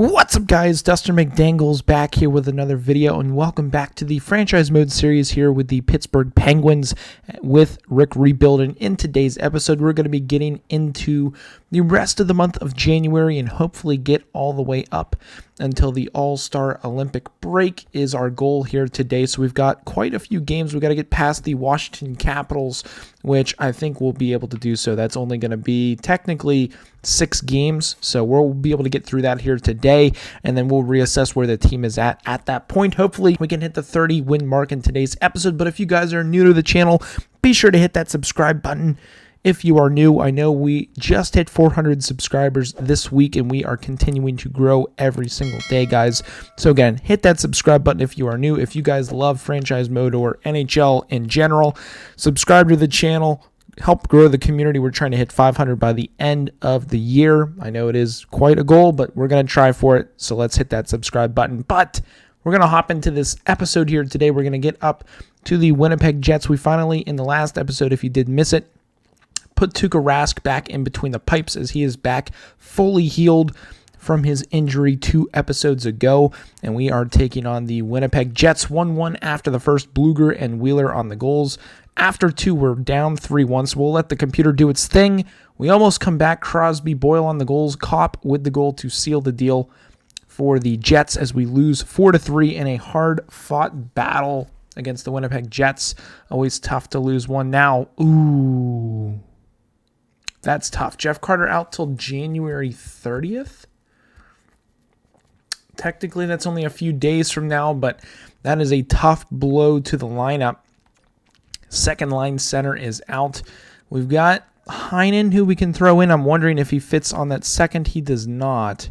What's up, guys? Dustin McDangles back here with another video, and welcome back to the franchise mode series here with the Pittsburgh Penguins with Rick rebuilding. In today's episode, we're going to be getting into the rest of the month of January and hopefully get all the way up until the All-Star Olympic break is our goal here today. So we've got quite a few games. We've got to get past the Washington Capitals, which I think we'll be able to do so. That's only going to be technically 6 games, so we'll be able to get through that here today, and then we'll reassess where the team is at that point. Hopefully, we can hit the 30 win mark in today's episode, but if you guys are new to the channel, be sure to hit that subscribe button. If you are new, I know we just hit 400 subscribers this week, and we are continuing to grow every single day, guys. So again, hit that subscribe button if you are new. If you guys love franchise mode or NHL in general, subscribe to the channel. Help grow the community. We're trying to hit 500 by the end of the year. I know it is quite a goal, but we're going to try for it. So let's hit that subscribe button. But we're going to hop into this episode here today. We're going to get up to the Winnipeg Jets. We finally, in the last episode, if you did miss it, put Tuukka Rask back in between the pipes as he is back fully healed from his injury 2 episodes ago. And we are taking on the Winnipeg Jets 1-1 after the first. Bluger and Wheeler on the goals. After 2, we're down 3-1, so we'll let the computer do its thing. We almost come back. Crosby, Boyle on the goals. Kopp with the goal to seal the deal for the Jets as we lose 4-3 in a hard-fought battle against the Winnipeg Jets. Always tough to lose one. Now, ooh, that's tough. Jeff Carter out till January 30th. Technically, that's only a few days from now, but that is a tough blow to the lineup. Second line center is out. We've got Heinen, who we can throw in. I'm wondering if he fits on that second. He does not.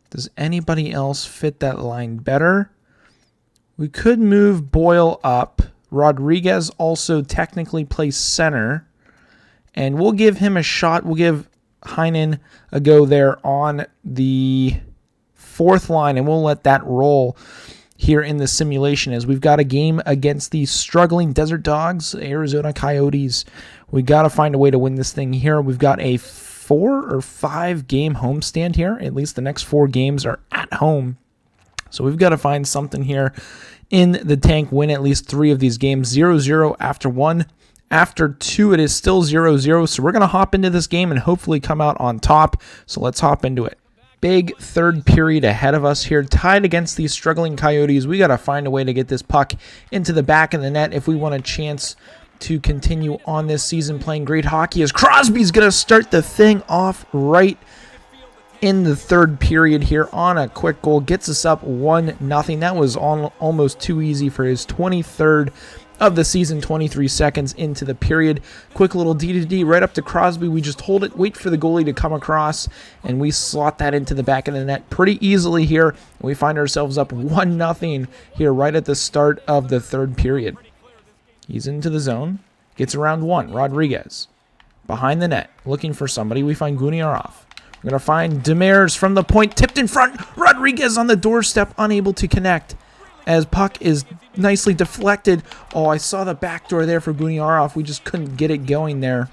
Does anybody else fit that line better? We could move Boyle up. Rodriguez also technically plays center. And we'll give him a shot. We'll give Heinen a go there on the 4th line, and we'll let that roll here in the simulation as we've got a game against the struggling Desert Dogs, Arizona Coyotes. We got to find a way to win this thing here. We've got a 4 or 5 game homestand here. At least the next 4 games are at home. So we've got to find something here in the tank, win at least 3 of these games. 0-0 after 1. After 2, it is still 0-0. So we're going to hop into this game and hopefully come out on top. So let's hop into it. Big third period ahead of us here, tied against these struggling Coyotes. We got to find a way to get this puck into the back of the net if we want a chance to continue on this season playing great hockey, as Crosby's going to start the thing off right in the third period here on a quick goal. Gets us up 1-0. That was almost too easy for his 23rd of the season, 23 seconds into the period. Quick little D-to-D right up to Crosby. We just hold it, wait for the goalie to come across, and we slot that into the back of the net pretty easily here. We find ourselves up 1-0 here right at the start of the third period. He's into the zone, gets around 1. Rodriguez behind the net, looking for somebody. We find Guniarov. We're going to find Demers from the point, tipped in front. Rodriguez on the doorstep, unable to connect as puck is nicely deflected. Oh, I saw the back door there for Guniarov. We just couldn't get it going there.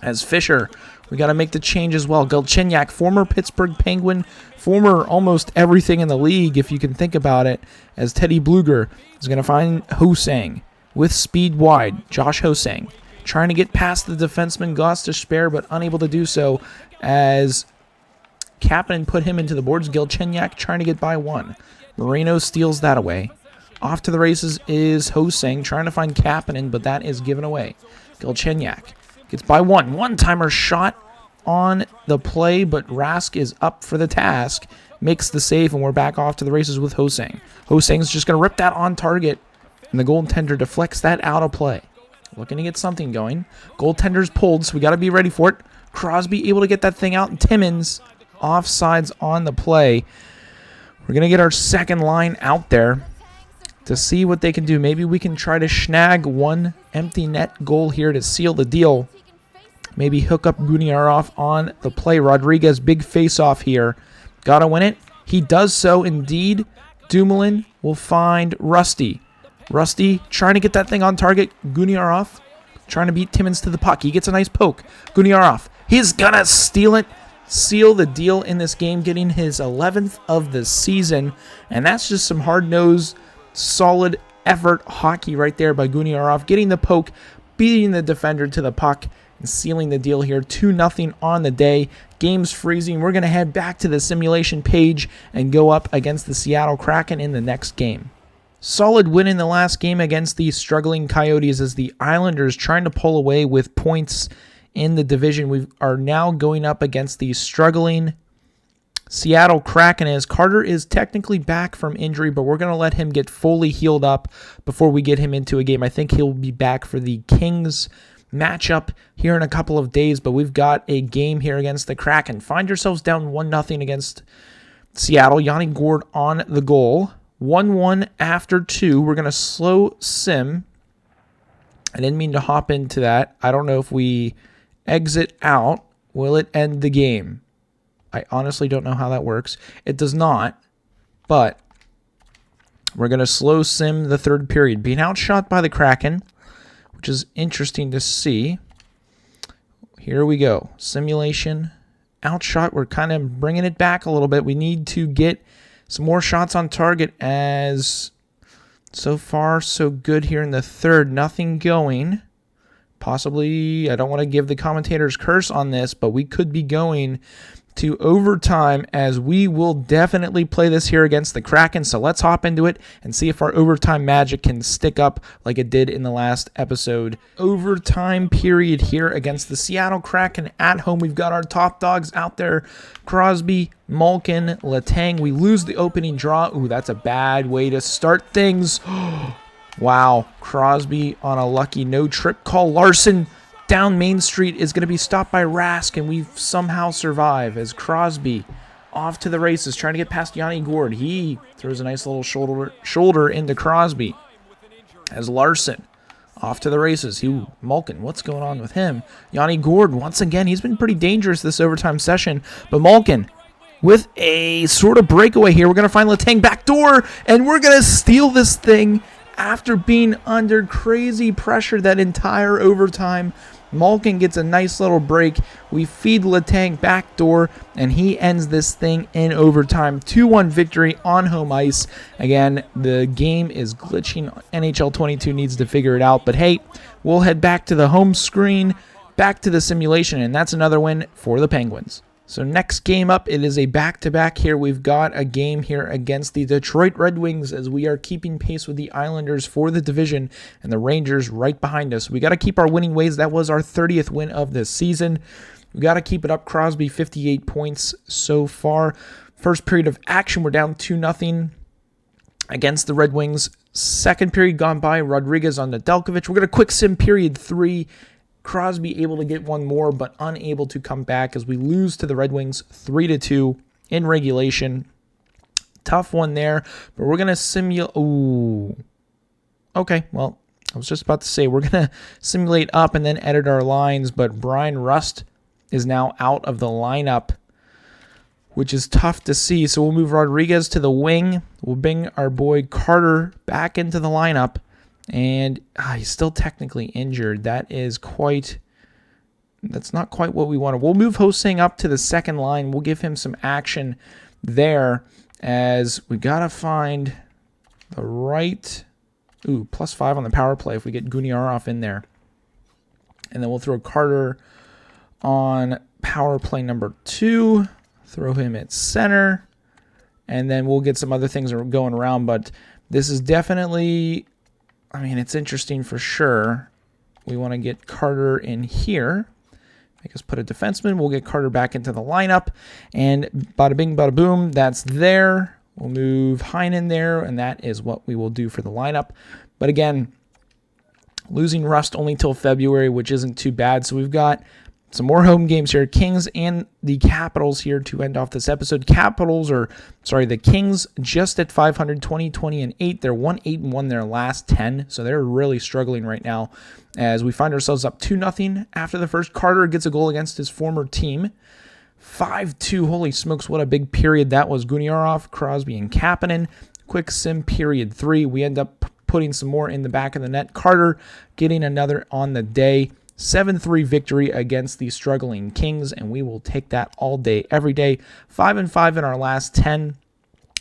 As Fisher, we got to make the change as well. Galchenyuk, former Pittsburgh Penguin, former almost everything in the league, if you can think about it, as Teddy Bluger is going to find Hosang with speed wide. Josh Hosang trying to get past the defenseman Gostisbehere, but unable to do so as Kapanen put him into the boards. Galchenyuk trying to get by 1. Moreno steals that away. Off to the races is Hosang, trying to find Kapanen, but that is given away. Galchenyuk gets by 1. One-timer shot on the play, but Rask is up for the task. Makes the save, and we're back off to the races with Hosang. Hosang's just going to rip that on target, and the goaltender deflects that out of play. Looking to get something going. Goaltender's pulled, so we got to be ready for it. Crosby able to get that thing out, and Timmins offsides on the play. We're going to get our second line out there to see what they can do. Maybe we can try to snag 1 empty net goal here to seal the deal. Maybe hook up Guniarov on the play. Rodriguez, big face-off here. Got to win it. He does so indeed. Dumoulin will find Rusty. Rusty trying to get that thing on target. Guniarov trying to beat Timmins to the puck. He gets a nice poke. Guniarov, he's going to steal it. seal the deal in this game, getting his 11th of the season. And that's just some hard-nosed, solid effort hockey right there by Guniarov, getting the poke, beating the defender to the puck, and sealing the deal here. 2-0 on the day. Game's freezing. We're going to head back to the simulation page and go up against the Seattle Kraken in the next game. Solid win in the last game against the struggling Coyotes as the Islanders trying to pull away with points in the division. We are now going up against the struggling Seattle Kraken as Carter is technically back from injury, but we're going to let him get fully healed up before we get him into a game. I think he'll be back for the Kings matchup here in a couple of days, but we've got a game here against the Kraken. Find yourselves down 1-0 against Seattle. Yanni Gourde on the goal. 1-1 after 2. We're going to slow sim. I didn't mean to hop into that. I don't know if we exit out. Will it end the game? I honestly don't know how that works. It does not, but we're going to slow sim the third period. Being outshot by the Kraken, which is interesting to see. Here we go. Simulation. Outshot. We're kind of bringing it back a little bit. We need to get some more shots on target as so far so good here in the third. Nothing going. Possibly, I don't want to give the commentator's curse on this, but we could be going to overtime as we will definitely play this here against the Kraken. So let's hop into it and see if our overtime magic can stick up like it did in the last episode. Overtime period here against the Seattle Kraken at home. We've got our top dogs out there. Crosby, Malkin, Letang. We lose the opening draw. Ooh, that's a bad way to start things. Wow. Crosby on a lucky no trip call. Larson down Main Street is going to be stopped by Rask, and we somehow survive as Crosby off to the races, trying to get past Yanni Gourde. He throws a nice little shoulder into Crosby as Larson off to the races. Malkin, what's going on with him? Yanni Gourde, once again, he's been pretty dangerous this overtime session, but Malkin with a sort of breakaway here. We're going to find Letang backdoor, and we're going to steal this thing after being under crazy pressure that entire overtime. Malkin gets a nice little break. We feed Letang backdoor, and he ends this thing in overtime. 2-1 victory on home ice. Again, the game is glitching. NHL 22 needs to figure it out. But hey, we'll head back to the home screen, back to the simulation, and that's another win for the Penguins. So next game up, it is a back-to-back here. We've got a game here against the Detroit Red Wings as we are keeping pace with the Islanders for the division and the Rangers right behind us. We got to keep our winning ways. That was our 30th win of this season. We got to keep it up. Crosby, 58 points so far. First period of action, we're down 2-0 against the Red Wings. Second period gone by, Rodriguez on Nedeljkovic. We're going to quick sim period 3. Crosby able to get one more, but unable to come back as we lose to the Red Wings 3-2 in regulation. Tough one there, but we're going to simulate. Ooh. Okay, well, I was just about to say we're going to simulate up and then edit our lines, but Brian Rust is now out of the lineup, which is tough to see. So we'll move Rodriguez to the wing. We'll bring our boy Carter back into the lineup. And he's still technically injured. That's not quite what we wanted. We'll move Hosang up to the second line. We'll give him some action there as we got to find the right... Ooh, +5 on the power play if we get Guniarov in there. And then we'll throw Carter on power play number 2. Throw him at center. And then we'll get some other things going around. But this is definitely... I mean, it's interesting for sure. We want to get Carter in here. Make us put a defenseman. We'll get Carter back into the lineup. And bada bing, bada boom, that's there. We'll move Heinen there, and that is what we will do for the lineup. But again, losing Rust only till February, which isn't too bad. So we've got some more home games here. Kings and the Capitals here to end off this episode. The Kings just at 500, 20-20-8. They're 1-8-1 their last 10, so they're really struggling right now as we find ourselves up 2-0 after the first. Carter gets a goal against his former team. 5-2, holy smokes, what a big period that was. Guniarov, Crosby, and Kapanen. Quick sim period 3. We end up putting some more in the back of the net. Carter getting another on the day. 7-3 victory against the struggling Kings, and we will take that all day, every day. 5-5 in our last 10.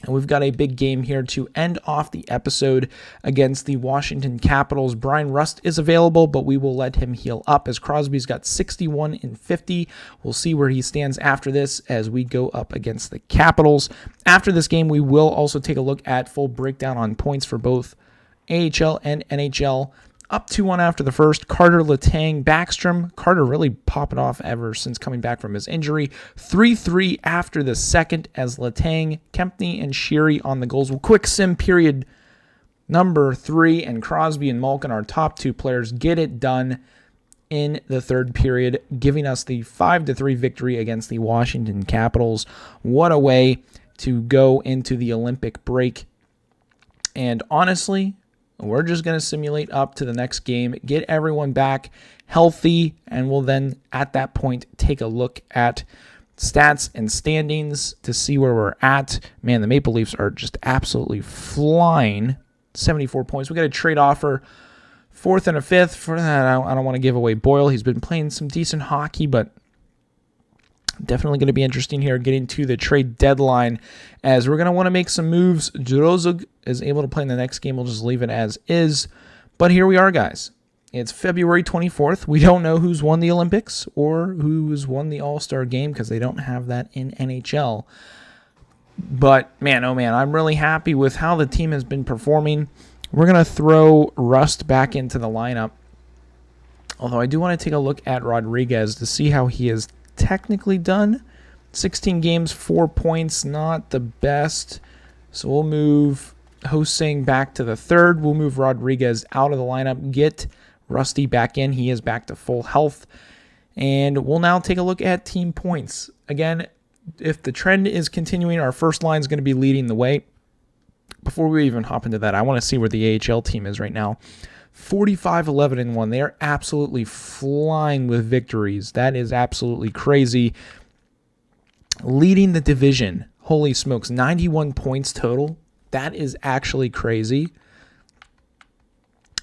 And we've got a big game here to end off the episode against the Washington Capitals. Brian Rust is available, but we will let him heal up as Crosby's got 61 and 50. We'll see where he stands after this as we go up against the Capitals. After this game, we will also take a look at full breakdown on points for both AHL and NHL. Up 2-1 after the first. Carter, Letang, Backstrom. Carter really popping off ever since coming back from his injury. 3-3 after the second as Letang, Kempney, and Sheary on the goals. Well, quick sim period number 3, and Crosby and Malkin, our top 2 players, get it done in the third period, giving us the 5-3 victory against the Washington Capitals. What a way to go into the Olympic break. And honestly, we're just going to simulate up to the next game, get everyone back healthy, and we'll then, at that point, take a look at stats and standings to see where we're at. Man, the Maple Leafs are just absolutely flying. 74 points. We got a trade offer, 4th and a 5th. For that, I don't want to give away Boyle. He's been playing some decent hockey, but definitely going to be interesting here getting to the trade deadline as we're going to want to make some moves. Jurozug is able to play in the next game. We'll just leave it as is. But here we are, guys. It's February 24th. We don't know who's won the Olympics or who's won the All-Star game because they don't have that in NHL. But, man, oh, man, I'm really happy with how the team has been performing. We're going to throw Rust back into the lineup. Although I do want to take a look at Rodriguez to see how he is technically done. 16 games, 4 points, not the best. So we'll move Ho-Sing back to the third. We'll move Rodriguez out of the lineup, get Rusty back in. He is back to full health. And we'll now take a look at team points. Again, if the trend is continuing, our first line is going to be leading the way. Before we even hop into that, I want to see where the AHL team is right now. 45-11-1. They are absolutely flying with victories. That is absolutely crazy. Leading the division. Holy smokes, 91 points total. That is actually crazy.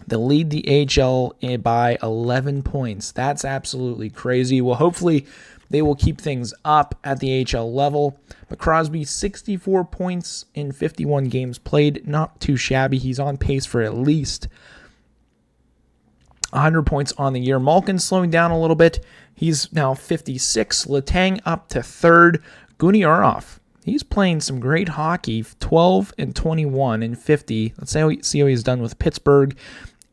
They lead the AHL by 11 points. That's absolutely crazy. Well, hopefully they will keep things up at the AHL level. But Crosby, 64 points in 51 games played. Not too shabby. He's on pace for at least 100 points on the year. Malkin slowing down a little bit. He's now 56. Letang up to third. Guniarov, he's playing some great hockey. 12 and 21 and 50. Let's see how he's done with Pittsburgh.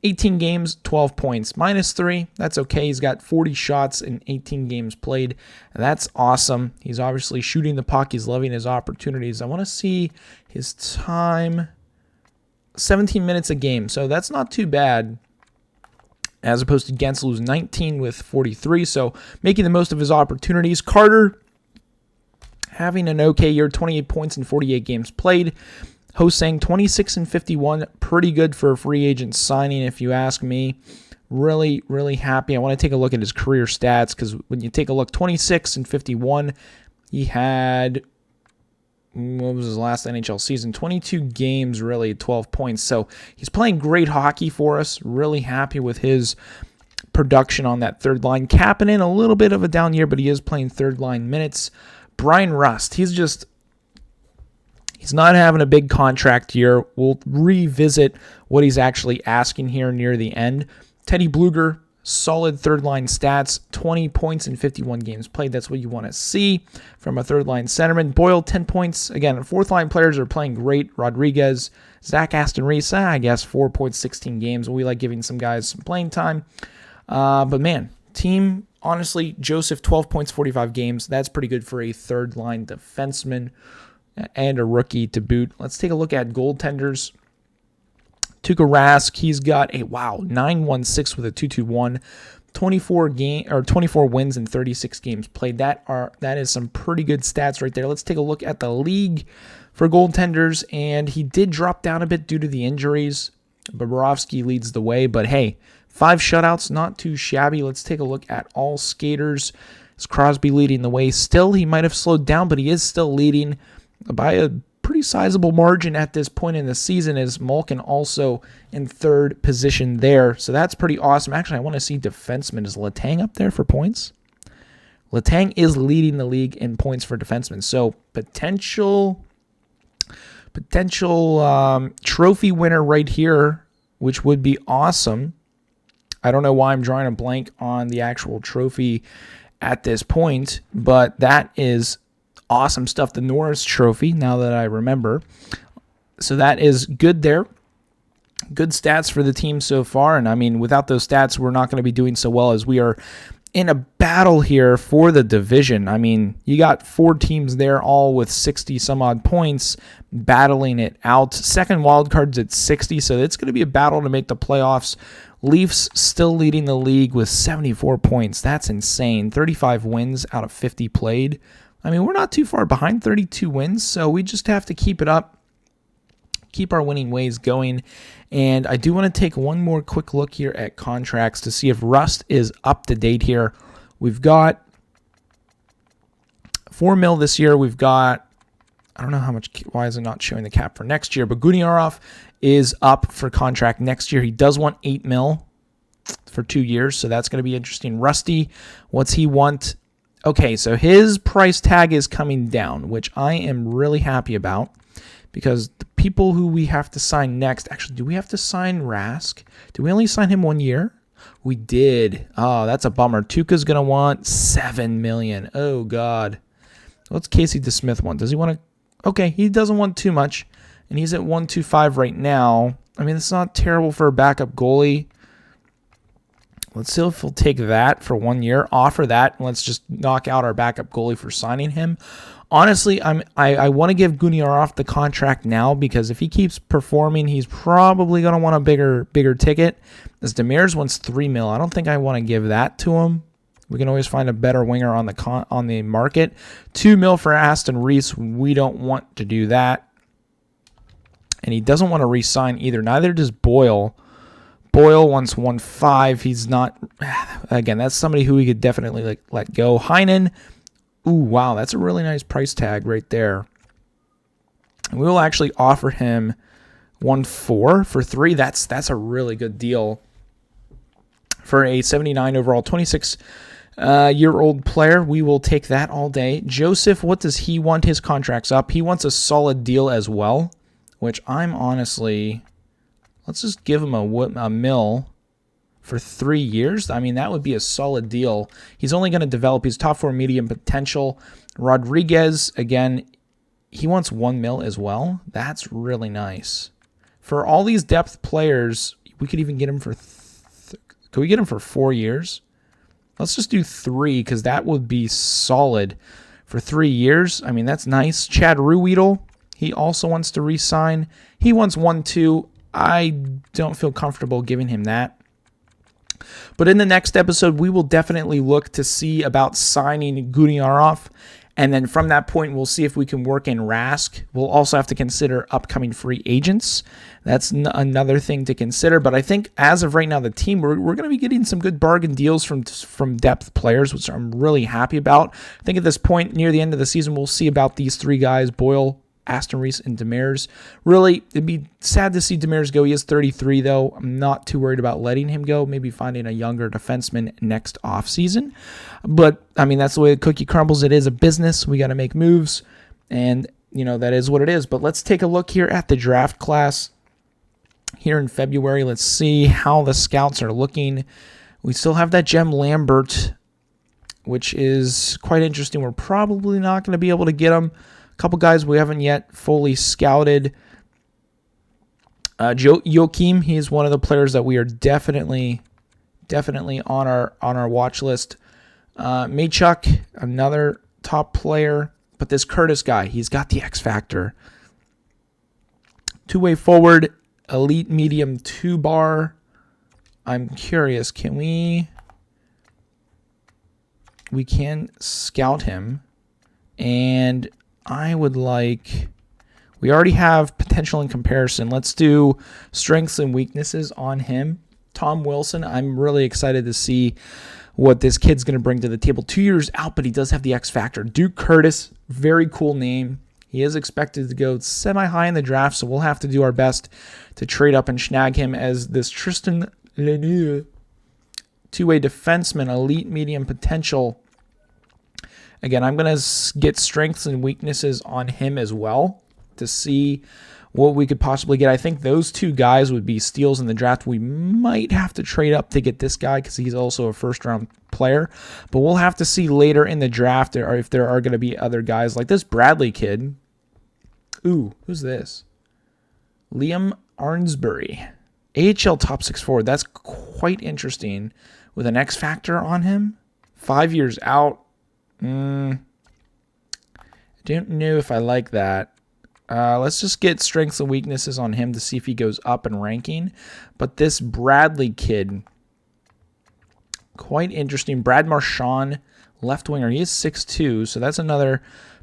18 games, 12 points. -3. That's okay. He's got 40 shots in 18 games played. That's awesome. He's obviously shooting the puck. He's loving his opportunities. I want to see his time. 17 minutes a game. So that's not too bad, as opposed to Gensel, who's 19 with 43, so making the most of his opportunities. Carter having an okay year, 28 points in 48 games played. Ho-Sang, 26 and 51, pretty good for a free agent signing, if you ask me. Really, really happy. I want to take a look at his career stats, because when you take a look, 26 and 51, he had, what was his last NHL season? 22 games, really, 12 points. So he's playing great hockey for us. Really happy with his production on that third line. Capping in a little bit of a down year, but he is playing third line minutes. Brian Rust, he's not having a big contract year. We'll revisit what he's actually asking here near the end. Teddy Bluger, solid third-line stats, 20 points in 51 games played. That's what you want to see from a third-line centerman. Boyle, 10 points. Again, fourth-line players are playing great. Rodriguez, Zach Aston Reese, I guess 4 points, 16 games. We like giving some guys some playing time. But, man, team, honestly, Joseph, 12 points, 45 games. That's pretty good for a third-line defenseman and a rookie to boot. Let's take a look at goaltenders. Tuukka Rask, he's got a 9-1-6 with a 2-2-1, 24 wins in 36 games played. That is some pretty good stats right there. Let's take a look at the league for goaltenders, and he did drop down a bit due to the injuries. Bobrovsky leads the way, but hey, 5 shutouts, not too shabby. Let's take a look at all skaters. Is Crosby leading the way? Still, he might have slowed down, but he is still leading by a pretty sizable margin at this point in the season, as Malkin also in third position there. So that's pretty awesome. Actually, I want to see defenseman. Is Letang up there for points? Letang is leading the league in points for defensemen. So potential trophy winner right here, which would be awesome. I don't know why I'm drawing a blank on the actual trophy at this point, but that is awesome stuff. The Norris Trophy, now that I remember. So that is good there. Good stats for the team so far. And I mean, without those stats, we're not going to be doing so well, as we are in a battle here for the division. I mean, you got 4 teams there, all with 60 some odd points, battling it out. Second wild card's at 60, so it's going to be a battle to make the playoffs. Leafs still leading the league with 74 points. That's insane. 35 wins out of 50 played. I mean, we're not too far behind, 32 wins, so we just have to keep it up, keep our winning ways going. And I do want to take one more quick look here at contracts to see if Rust is up to date here. We've got $4 million this year. We've got, I don't know how much, why is it not showing the cap for next year? But Guniarov is up for contract next year. He does want $8 million for 2 years, so that's going to be interesting. Rusty, what's he want? Okay, so his price tag is coming down, which I am really happy about, because the people who we have to sign next, actually, do we have to sign Rask? Did we only sign him 1 year? We did. Oh, that's a bummer. Tuukka's going to want $7 million. Oh, God. What's Casey DeSmith want? Does he want to? Okay, he doesn't want too much, and he's at 125 right now. I mean, it's not terrible for a backup goalie. Let's see if he'll take that for 1 year. Offer that, and let's just knock out our backup goalie for signing him. Honestly, I want to give Guniarov the contract now, because if he keeps performing, he's probably going to want a bigger ticket. As Demers wants $3 million, I don't think I want to give that to him. We can always find a better winger on the market. $2 million for Aston Reese. We don't want to do that, and he doesn't want to re-sign either. Neither does Boyle. Boyle wants 1.5. He's not. Again, that's somebody who we could definitely let go. Heinen. Ooh, wow, that's a really nice price tag right there. And we will actually offer him 1.4 for 3. That's a really good deal for a 79 overall, 26-year-old player. We will take that all day. Joseph, what does he want? His contract's up. He wants a solid deal as well, which I'm honestly. Let's just give him a mil for 3 years. I mean, that would be a solid deal. He's only going to develop. He's top 4 medium potential. Rodriguez, again, he wants 1 mil as well. That's really nice. For all these depth players, we could even get him for. Could we get him for 4 years? Let's just do 3, because that would be solid for 3 years. I mean, that's nice. Chad Ruhwedel, he also wants to re-sign. He wants 1.2. I don't feel comfortable giving him that. But in the next episode, we will definitely look to see about signing Guniarov. And then from that point, we'll see if we can work in Rask. We'll also have to consider upcoming free agents. That's another thing to consider. But I think as of right now, the team, we're going to be getting some good bargain deals from depth players, which I'm really happy about. I think at this point, near the end of the season, we'll see about these 3 guys, Boyle, Aston Reese, and Demers. Really, it'd be sad to see Demers go. He is 33, though. I'm not too worried about letting him go, maybe finding a younger defenseman next offseason. But, I mean, that's the way the cookie crumbles. It is a business. We got to make moves, and, that is what it is. But let's take a look here at the draft class here in February. Let's see how the scouts are looking. We still have that Jem Lambert, which is quite interesting. We're probably not going to be able to get him. Couple guys we haven't yet fully scouted. Joakim, he's one of the players that we are definitely on our watch list. Maychuk, another top player, but this Curtis guy, he's got the X factor. 2-way forward, elite medium 2-bar. I'm curious, can we can scout him, and I would like, we already have potential in comparison. Let's do strengths and weaknesses on him. Tom Wilson, I'm really excited to see what this kid's going to bring to the table. 2 years out, but he does have the X factor. Duke Curtis, very cool name. He is expected to go semi-high in the draft, so we'll have to do our best to trade up and snag him as this Tristan Lemieux, two-way defenseman, elite medium potential. Again, I'm going to get strengths and weaknesses on him as well to see what we could possibly get. I think those two guys would be steals in the draft. We might have to trade up to get this guy because he's also a first-round player. But we'll have to see later in the draft or if there are going to be other guys like this Bradley kid. Ooh, who's this? Liam Arnsbury. AHL top 6 forward. That's quite interesting with an X factor on him. 5 years out. I don't know if I like that. Let's just get strengths and weaknesses on him to see if he goes up in ranking. But this Bradley kid, quite interesting. Brad Marchand, left winger. He is 6'2", so that's another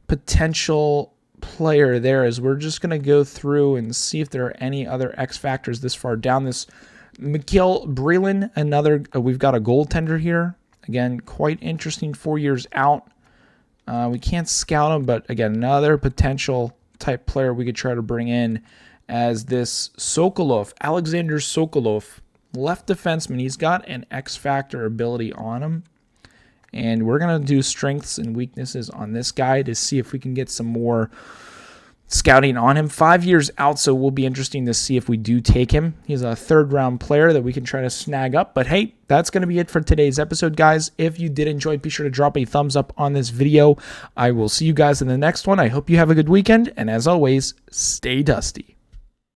potential player there. As we're just going to go through and see if there are any other X factors this far down. This Mikhail Brelin, another. We've got a goaltender here. Again, quite interesting. 4 years out. We can't scout him, but again, another potential type player we could try to bring in as this Sokolov, Alexander Sokolov, left defenseman. He's got an X factor ability on him, and we're going to do strengths and weaknesses on this guy to see if we can get some more scouting on him. 5 years out, so will be interesting to see if we do take him. He's a third-round player that we can try to snag up. But hey, that's going to be it for today's episode, guys. If you did enjoy, be sure to drop a thumbs up on this video. I will see you guys in the next one. I hope you have a good weekend, and as always, stay dusty.